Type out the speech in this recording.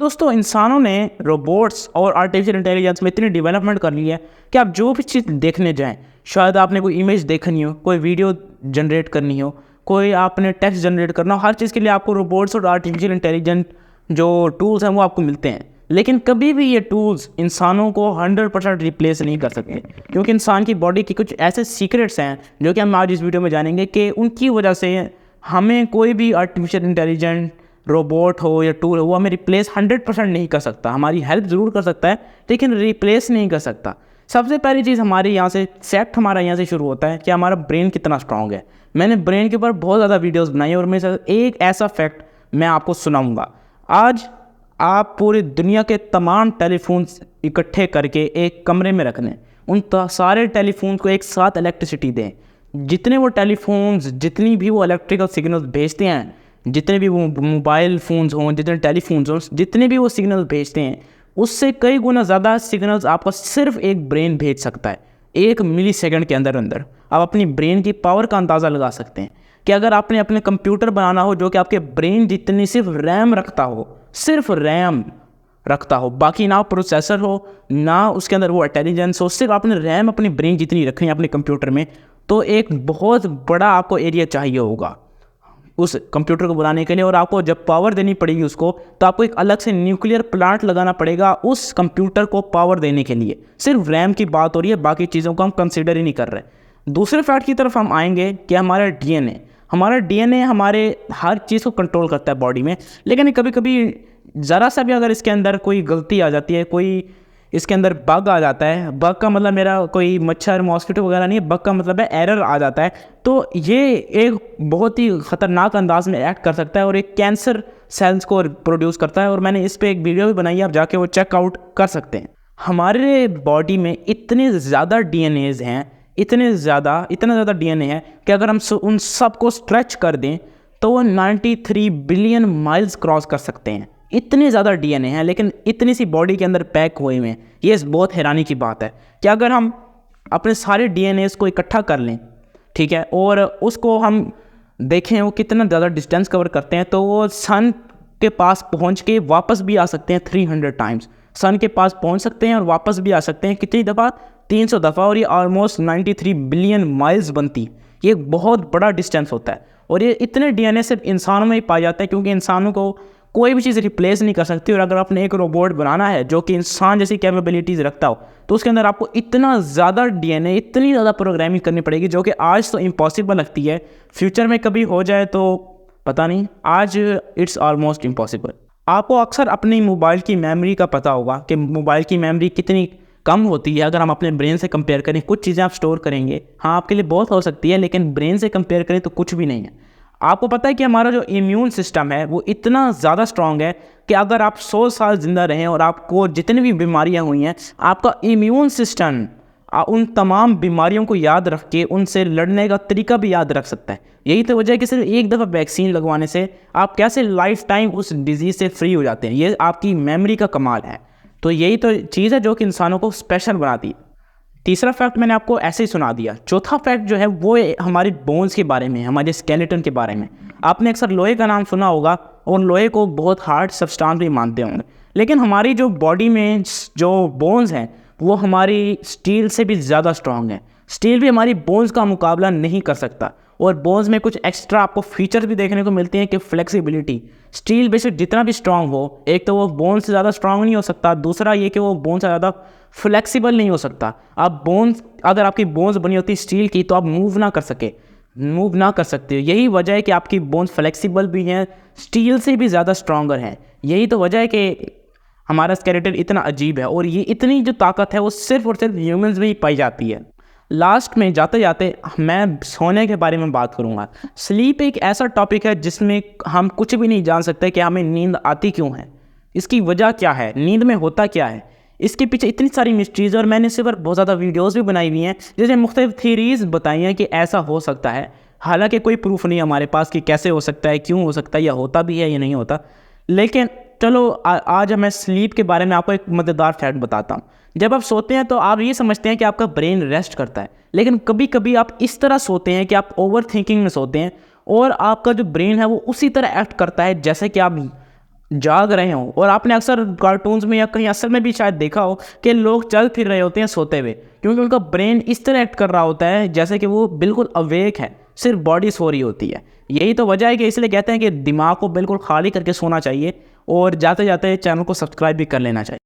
दोस्तों इंसानों ने रोबोट्स और आर्टिफिशियल इंटेलिजेंस में इतनी डेवलपमेंट कर ली है कि आप जो भी चीज़ देखने जाएं, शायद आपने कोई इमेज देखनी हो, कोई वीडियो जनरेट करनी हो, कोई आपने टेक्स्ट जनरेट करना हो, हर चीज़ के लिए आपको रोबोट्स और आर्टिफिशियल इंटेलिजेंट जो टूल्स हैं वो आपको मिलते हैं। लेकिन कभी भी ये टूल्स इंसानों को 100% रिप्लेस नहीं कर सकते, क्योंकि इंसान की बॉडी की कुछ ऐसे सीक्रेट्स हैं जो कि हम आज इस वीडियो में जानेंगे कि उनकी वजह से हमें कोई भी आर्टिफिशियल इंटेलिजेंट रोबोट हो या टूल हो वो हमें रिप्लेस 100% नहीं कर सकता। हमारी हेल्प ज़रूर कर सकता है लेकिन रिप्लेस नहीं कर सकता। सबसे पहली चीज़ हमारे यहाँ से फैक्ट हमारा यहाँ से शुरू होता है कि हमारा ब्रेन कितना स्ट्रांग है। मैंने ब्रेन के ऊपर बहुत ज़्यादा वीडियोस बनाई और मेरे साथ एक ऐसा फैक्ट मैं आपको सुनाऊंगा। आज आप पूरी दुनिया के तमाम टेलीफोन्स इकट्ठे करके एक कमरे में रख लें, उन सारे टेलीफोन को एक साथ इलेक्ट्रिसिटी दें, जितने वो टेलीफोन्स जितनी भी वो इलेक्ट्रिकल सिग्नल्स भेजते हैं, जितने भी वो मोबाइल फ़ोन्स हों, जितने टेलीफोन्स हों, जितने भी वो सिग्नल भेजते हैं उससे कई गुना ज़्यादा सिग्नल्स आपका सिर्फ एक ब्रेन भेज सकता है 1 मिली सेकेंड के अंदर अंदर। आप अपनी ब्रेन की पावर का अंदाज़ा लगा सकते हैं कि अगर आपने अपने कंप्यूटर बनाना हो जो कि आपके ब्रेन जितनी सिर्फ रैम रखता हो, सिर्फ रैम रखता हो, बाकी ना प्रोसेसर हो ना उसके अंदर वो इंटेलिजेंस हो, सिर्फ आपने रैम अपनी ब्रेन जितनी रखनी है अपने कंप्यूटर में, तो एक बहुत बड़ा आपको एरिया चाहिए होगा उस कंप्यूटर को बनाने के लिए। और आपको जब पावर देनी पड़ेगी उसको, तो आपको एक अलग से न्यूक्लियर प्लांट लगाना पड़ेगा उस कंप्यूटर को पावर देने के लिए। सिर्फ रैम की बात हो रही है, बाकी चीज़ों को हम कंसिडर ही नहीं कर रहे। दूसरे फैक्ट की तरफ हम आएंगे कि हमारा डीएनए हमारे हर चीज़ को कंट्रोल करता है बॉडी में। लेकिन कभी कभी ज़रा सा भी अगर इसके अंदर कोई गलती आ जाती है, कोई इसके अंदर बग आ जाता है, बग का मतलब मेरा कोई मच्छर मॉस्किटो वगैरह नहीं है, बग का मतलब है एरर आ जाता है, तो ये एक बहुत ही ख़तरनाक अंदाज में एक्ट कर सकता है और एक कैंसर सेल्स को प्रोड्यूस करता है। और मैंने इस पर एक वीडियो भी बनाई है, आप जाके वो चेकआउट कर सकते हैं। हमारे बॉडी में इतने ज़्यादा डीएनएज़ हैं, इतना ज़्यादा डीएनए है कि अगर हम उन सब को स्ट्रेच कर दें तो वो 93 बिलियन माइल्स क्रॉस कर सकते हैं। इतने ज़्यादा डीएनए हैं लेकिन इतनी सी बॉडी के अंदर पैक हुए हुए हैं। ये बहुत हैरानी की बात है कि अगर हम अपने सारे डीएनएस को इकट्ठा कर लें, ठीक है, और उसको हम देखें वो कितना ज़्यादा डिस्टेंस कवर करते हैं, तो वो सन के पास पहुंच के वापस भी आ सकते हैं 300 टाइम्स। सन के पास पहुंच सकते हैं और वापस भी आ सकते हैं कितनी दफ़ा? 300 दफ़ा। और ये ऑलमोस्ट 93 बिलियन माइल्स बनती। ये एक बहुत बड़ा डिस्टेंस होता है और ये इतने डीएनए सिर्फ इंसानों में ही पाए जाते हैं, क्योंकि इंसानों को कोई भी चीज़ रिप्लेस नहीं कर सकती। और अगर आपने एक रोबोट बनाना है जो कि इंसान जैसी कैपेबिलिटीज़ रखता हो, तो उसके अंदर आपको इतना ज़्यादा डीएनए, इतनी ज़्यादा प्रोग्रामिंग करनी पड़ेगी जो कि आज तो इम्पॉसिबल लगती है। फ्यूचर में कभी हो जाए तो पता नहीं, आज इट्स ऑलमोस्ट इम्पॉसिबल। आपको अक्सर अपनी मोबाइल की मेमोरी का पता होगा कि मोबाइल की मेमोरी कितनी कम होती है अगर हम अपने ब्रेन से कंपेयर करें। कुछ चीज़ें आप स्टोर करेंगे, हाँ आपके लिए बहुत हो सकती है, लेकिन ब्रेन से कंपेयर करें तो कुछ भी नहीं है। आपको पता है कि हमारा जो इम्यून सिस्टम है वो इतना ज़्यादा स्ट्रांग है कि अगर आप 100 साल ज़िंदा रहें और आपको जितनी भी बीमारियां हुई हैं, आपका इम्यून सिस्टम उन तमाम बीमारियों को याद रख के उनसे लड़ने का तरीका भी याद रख सकता है। यही तो वजह है कि सिर्फ एक दफ़ा वैक्सीन लगवाने से आप कैसे लाइफ टाइम उस डिजीज़ से फ्री हो जाते हैं। ये आपकी मेमोरी का कमाल है। तो यही तो चीज़ है जो कि इंसानों को स्पेशल बनाती है। तीसरा फैक्ट मैंने आपको ऐसे ही सुना दिया। चौथा फैक्ट जो है वो हमारी बोन्स के बारे में, हमारे स्केलेटन के बारे में। आपने अक्सर लोहे का नाम सुना होगा और लोहे को बहुत हार्ड सब्सटेंस भी मानते होंगे, लेकिन हमारी जो बॉडी में जो बोन्स हैं वो हमारी स्टील से भी ज़्यादा स्ट्रांग है। स्टील भी हमारी बोन्स का मुकाबला नहीं कर सकता। और बोन्स में कुछ एक्स्ट्रा आपको फीचर भी देखने को मिलते हैं कि फ्लेक्सिबिलिटी। स्टील बेशक जितना भी स्ट्रांग हो, एक तो वो बोन से ज़्यादा स्ट्रांग नहीं हो सकता, दूसरा ये कि वो बोन से ज़्यादा फ्लेक्सिबल नहीं हो सकता। आप बोन्स, अगर आपकी बोन्स बनी होती स्टील की तो आप मूव ना कर सकते हो। यही वजह है कि आपकी बोन्स फ्लेक्सिबल भी हैं, स्टील से भी ज़्यादा स्ट्रांगर हैं। यही तो वजह है कि हमारा स्केलेटन इतना अजीब है और ये इतनी जो ताकत है वो सिर्फ और सिर्फ ह्यूमंस में ही पाई जाती है। लास्ट में जाते जाते मैं सोने के बारे में बात करूँगा। स्लीप एक ऐसा टॉपिक है जिसमें हम कुछ भी नहीं जान सकते कि हमें नींद आती क्यों है, इसकी वजह क्या है, नींद में होता क्या है, इसके पीछे इतनी सारी मिस्ट्रीज़। और मैंने इससे पर बहुत ज़्यादा वीडियोस भी बनाई हुई हैं जिसमें मुख्तलिफ थीरीज़ बताई हैं कि ऐसा हो सकता है। हालांकि कोई प्रूफ नहीं हमारे पास कि कैसे हो सकता है, क्यों हो सकता है, या होता भी है या नहीं होता। लेकिन चलो आज मैं स्लीप के बारे में आपको एक मज़ेदार फैक्ट बताता हूँ। जब आप सोते हैं तो आप ये समझते हैं कि आपका ब्रेन रेस्ट करता है, लेकिन कभी कभी आप इस तरह सोते हैं कि आप ओवर थिंकिंग में सोते हैं और आपका जो ब्रेन है वो उसी तरह एक्ट करता है जैसे कि आप जाग रहे हों। और आपने अक्सर कार्टून्स में या कहीं असल में भी शायद देखा हो कि लोग चल फिर रहे होते हैं सोते हुए, क्योंकि उनका ब्रेन इस तरह एक्ट कर रहा होता है जैसे कि वो बिल्कुल अवेक है, सिर्फ बॉडी सो रही होती है। यही तो वजह है कि इसलिए कहते हैं कि दिमाग को बिल्कुल खाली करके सोना चाहिए, और जाते जाते चैनल को सब्सक्राइब भी कर लेना चाहिए।